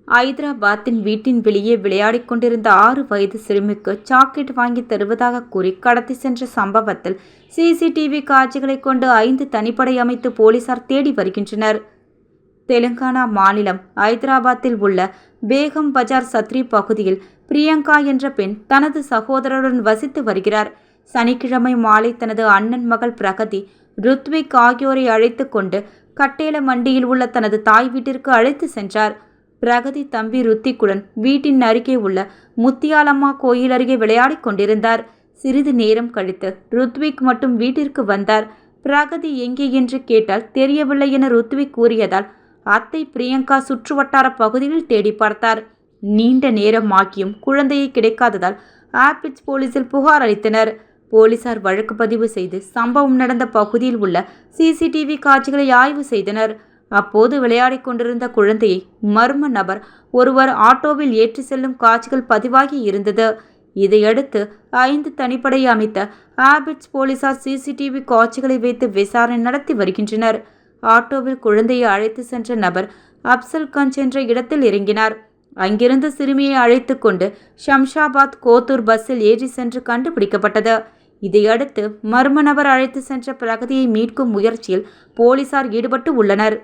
ஐதராபாத்தின் வீட்டின் வெளியே விளையாடிக் கொண்டிருந்த 6 வயது சிறுமிக்கு சாக்லேட் வாங்கி தருவதாக கூறி கடத்தி சென்ற சம்பவத்தில் சிசிடிவி காட்சிகளை கொண்டு 5 தனிப்படை அமைத்து போலீசார் தேடி வருகின்றனர். தெலுங்கானா மாநிலம் ஐதராபாத்தில் உள்ள பேகம் பஜார் சத்ரி பகுதியில் பிரியங்கா என்ற பெண் தனது சகோதரருடன் வசித்து வருகிறார். சனிக்கிழமை மாலை தனது அண்ணன் மகள் பிரகதி, ருத்விக் ஆகியோரை அழைத்து கொண்டு கட்டேல மண்டியில் உள்ள தனது தாய் வீட்டிற்கு அழைத்து சென்றார். பிரகதி தம்பி ருத்திக்குடன் வீட்டின் அருகே உள்ள முத்தியாலம்மா கோயில் அருகே விளையாடிக் கொண்டிருந்தார். சிறிது நேரம் கழித்து ருத்விக் மட்டும் வீட்டிற்கு வந்தார். பிரகதி எங்கே என்று கேட்டால் தெரியவில்லை என ருத்விக் கூறியதால் அத்தை பிரியங்கா சுற்றுவட்டார பகுதியில் தேடி பார்த்தார். நீண்ட நேரம் ஆகியும் குழந்தையை கிடைக்காததால் ஆப்பிட்ஸ் போலீசில் புகார் அளித்தனர். போலீசார் வழக்கு பதிவு செய்து சம்பவம் நடந்த பகுதியில் உள்ள சிசிடிவி காட்சிகளை ஆய்வு செய்தனர். அப்போது விளையாடிக் கொண்டிருந்த குழந்தையை மர்ம நபர் ஒருவர் ஆட்டோவில் ஏற்றி செல்லும் காட்சிகள் பதிவாகி இருந்தது. இதையடுத்து 5 தனிப்படை அமைத்த ஆபிட்ஸ் போலீசார் சிசிடிவி காட்சிகளை வைத்து விசாரணை நடத்தி வருகின்றனர். ஆட்டோவில் குழந்தையை அழைத்து சென்ற நபர் அப்சல்கஞ்ச் என்ற இடத்தில் இறங்கினார். அங்கிருந்து சிறுமியை அழைத்து கொண்டு ஷம்ஷாபாத் கோத்தூர் பஸ்ஸில் ஏறி சென்று கண்டுபிடிக்கப்பட்டது. இதையடுத்து மர்ம நபர் அழைத்து சென்ற பிரகதியை மீட்கும் முயற்சியில் போலீசார் ஈடுபட்டு உள்ளனர்.